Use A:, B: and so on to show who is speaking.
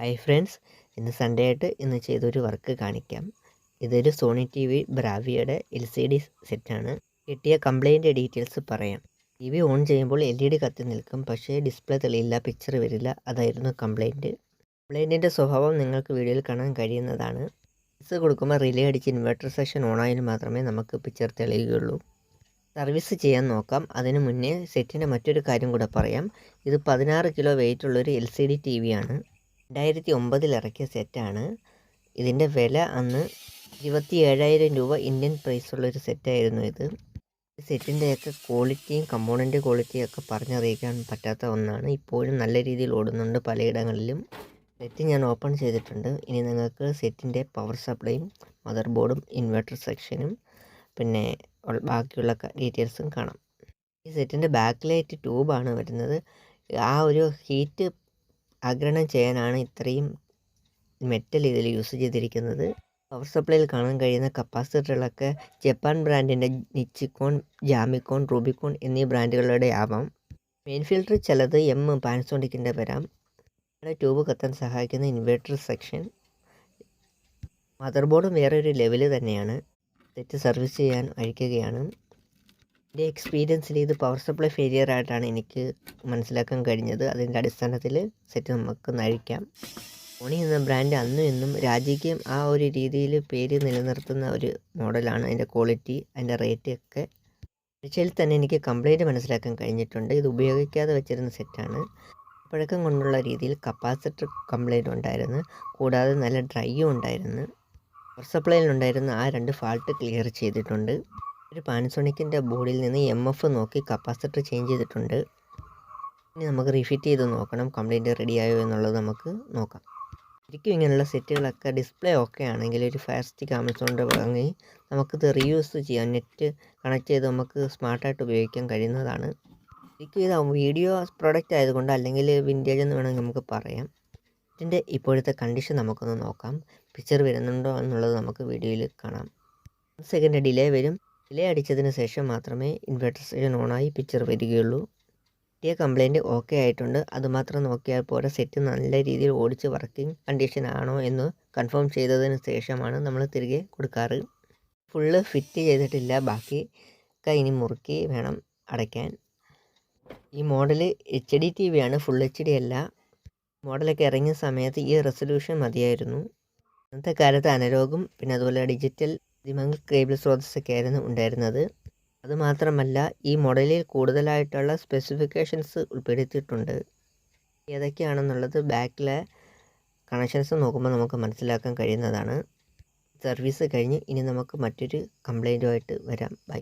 A: Hi friends, ഇന്ന് Sunday ആയിട്ട് ഇന്ന് ചെയ്തൊരു വർക്ക് കാണിക്കാം. ഇതൊരു സോണി ടി വി ബ്രാവിയുടെ LCD സെറ്റാണ്. കിട്ടിയ കംപ്ലൈൻറ്റ് ഡീറ്റെയിൽസ് പറയാം. TV ഓൺ ചെയ്യുമ്പോൾ LED കത്തി നിൽക്കും, പക്ഷേ ഡിസ്പ്ലേ തെളിയില്ല, പിക്ചർ വരില്ല. അതായിരുന്നു കംപ്ലൈൻറ്റ്. കംപ്ലൈൻറ്റിൻ്റെ സ്വഭാവം നിങ്ങൾക്ക് വീഡിയോയിൽ കാണാൻ കഴിയുന്നതാണ്. കൊടുക്കുമ്പോൾ റിലേ അടിച്ച് ഇൻവെർട്ടർ സെക്ഷൻ ഓണായാലും മാത്രമേ നമുക്ക് പിക്ചർ തെളിയുകയുള്ളൂ. സർവീസ് ചെയ്യാൻ നോക്കാം. അതിനു മുന്നേ സെറ്റിൻ്റെ മറ്റൊരു കാര്യം കൂടെ പറയാം. ഇത് 16 കിലോ വെയിറ്റ് ഉള്ളൊരു LCD TV ആണ്. 2009 ഇറക്കിയ സെറ്റാണ്. ഇതിൻ്റെ വില അന്ന് 27,000 രൂപ ഇന്ത്യൻ പ്രൈസുള്ളൊരു സെറ്റായിരുന്നു ഇത്. സെറ്റിൻ്റെയൊക്കെ ക്വാളിറ്റിയും കമ്പോണൻ്റ് ക്വാളിറ്റിയും ഒക്കെ പറഞ്ഞറിയിക്കാൻ പറ്റാത്ത ഒന്നാണ്. ഇപ്പോഴും നല്ല രീതിയിൽ ഓടുന്നുണ്ട് പലയിടങ്ങളിലും. സെറ്റ് ഞാൻ ഓപ്പൺ ചെയ്തിട്ടുണ്ട്. ഇനി നിങ്ങൾക്ക് സെറ്റിൻ്റെ പവർ സപ്ലൈയും മദർ ബോർഡും ഇൻവെർട്ടർ സെക്ഷനും പിന്നെ ബാക്കിയുള്ള ഡീറ്റെയിൽസും കാണാം. ഈ സെറ്റിൻ്റെ ബാക്ക് ലൈറ്റ് ട്യൂബാണ് വരുന്നത്. ആ ഒരു ഹീറ്റ് ആഗിരണം ചെയ്യാനാണ് ഇത്രയും മെറ്റൽ ഇതിൽ യൂസ് ചെയ്തിരിക്കുന്നത്. പവർ സപ്ലൈയിൽ കാണാൻ കഴിയുന്ന കപ്പാസിറ്ററുകളൊക്കെ ജപ്പാൻ ബ്രാൻഡിൻ്റെ നിച്ചിക്കോൺ, ജാമിക്കോൺ, റൂബിക്കോൺ എന്നീ ബ്രാൻഡുകളുടെ ആവാം. മെയിൻ ഫിൽറ്റർ ചിലത് പാനസോണിക്കിൻ്റെ വരാം. ട്യൂബ് കത്താൻ സഹായിക്കുന്ന ഇൻവെർട്ടർ സെക്ഷൻ. മദർ ബോർഡും വേറൊരു ലെവൽ തന്നെയാണ്. സെറ്റ് സർവീസ് ചെയ്യാൻ അഴിക്കുകയാണ്. എൻ്റെ എക്സ്പീരിയൻസിൽ ഇത് പവർ സപ്ലൈ ഫെയിലിയർ ആയിട്ടാണ് എനിക്ക് മനസ്സിലാക്കാൻ കഴിഞ്ഞത്. അതിൻ്റെ അടിസ്ഥാനത്തിൽ സെറ്റ് നമുക്ക് അഴിക്കാം. സോണി എന്ന ബ്രാൻഡ് അന്നും ഇന്നും രാജ്യക്കും ആ ഒരു രീതിയിൽ പേര് നിലനിർത്തുന്ന ഒരു മോഡലാണ്. അതിൻ്റെ ക്വാളിറ്റി, അതിൻ്റെ റേറ്റ് ഒക്കെ ആഴ്ചയിൽ തന്നെ എനിക്ക് കംപ്ലൈൻറ്റ് മനസ്സിലാക്കാൻ കഴിഞ്ഞിട്ടുണ്ട്. ഇത് ഉപയോഗിക്കാതെ വെച്ചിരുന്ന സെറ്റാണ്. പഴക്കം കൊണ്ടുള്ള രീതിയിൽ കപ്പാസിറ്റർ കംപ്ലൈൻറ്റ് ഉണ്ടായിരുന്നു. കൂടാതെ നല്ല ഡ്രൈയും ഉണ്ടായിരുന്നു. പവർ സപ്ലൈയിലുണ്ടായിരുന്ന ആ 2 ഫാൾട്ട് ക്ലിയർ ചെയ്തിട്ടുണ്ട്. ഒരു പാനസോണിക്കിൻ്റെ ബോർഡിൽ നിന്ന് MF നോക്കി കപ്പാസിറ്റർ ചേഞ്ച് ചെയ്തിട്ടുണ്ട്. ഇനി നമുക്ക് റീഫിറ്റ് ചെയ്ത് നോക്കണം കംപ്ലൈൻറ്റ് റെഡിയായോ എന്നുള്ളത് നമുക്ക് നോക്കാം. ശരിക്കും ഇങ്ങനെയുള്ള സെറ്റുകളൊക്കെ ഡിസ്പ്ലേ ഓക്കെ ആണെങ്കിൽ ഒരു ഫയർ സ്റ്റിക്ക് ആമസോണിൻ്റെ വാങ്ങി നമുക്കിത് റീയൂസ് ചെയ്യാം. നെറ്റ് കണക്ട് ചെയ്ത് നമുക്ക് സ്മാർട്ടായിട്ട് ഉപയോഗിക്കാൻ കഴിയുന്നതാണ്. ശരിക്കും ഇത് വീഡിയോ പ്രോഡക്റ്റ് ആയതുകൊണ്ട് അല്ലെങ്കിൽ വിൻറ്റേജ് എന്ന് വേണമെങ്കിൽ നമുക്ക് പറയാം. ഇതിൻ്റെ ഇപ്പോഴത്തെ കണ്ടീഷൻ നമുക്കൊന്ന് നോക്കാം. പിക്ചർ വരുന്നുണ്ടോ എന്നുള്ളത് നമുക്ക് വീഡിയോയിൽ കാണാം. 1 സെക്കൻഡ് ഡിലേ വരും. ഡിലേ അടിച്ചതിന് ശേഷം മാത്രമേ ഇൻവെർട്ടർ സെക്ഷൻ ഓണായി പിക്ചർ വരികയുള്ളൂ. കിട്ടിയ കംപ്ലൈൻറ്റ് ഓക്കെ ആയിട്ടുണ്ട്. അതുമാത്രം നോക്കിയാൽ പോരാ, സെറ്റ് നല്ല രീതിയിൽ ഓടിച്ച് വർക്കിംഗ് കണ്ടീഷൻ ആണോ എന്ന് കൺഫേം ചെയ്തതിന് ശേഷമാണ് നമ്മൾ തിരികെ കൊടുക്കാറ്. ഫുള്ള് ഫിറ്റ് ചെയ്തിട്ടില്ല, ബാക്കി ഒക്കെ ഇനി മുറുക്കി വേണം അടയ്ക്കാൻ. ഈ മോഡൽ HD TV ആണ്, ഫുൾ HD അല്ല. മോഡലൊക്കെ ഇറങ്ങിയ സമയത്ത് ഈ റെസൊല്യൂഷൻ മതിയായിരുന്നു. ഇന്നത്തെ കാലത്ത് അനലോഗും പിന്നെ അതുപോലെ ഡിജിറ്റൽ കേബിൾ സ്രോതസ്സൊക്കെ ആയിരുന്നു ഉണ്ടായിരുന്നത്. അതുമാത്രമല്ല ഈ മോഡലിൽ കൂടുതലായിട്ടുള്ള സ്പെസിഫിക്കേഷൻസ് ഉൾപ്പെടുത്തിയിട്ടുണ്ട്. ഏതൊക്കെയാണെന്നുള്ളത് ബാക്കിലെ കണക്ഷൻസ് നോക്കുമ്പോൾ നമുക്ക് മനസ്സിലാക്കാൻ കഴിയുന്നതാണ്. സർവീസ് കഴിഞ്ഞ് ഇനി നമുക്ക് മറ്റൊരു കംപ്ലൈൻറ്റുമായിട്ട് വരാം. ബൈ.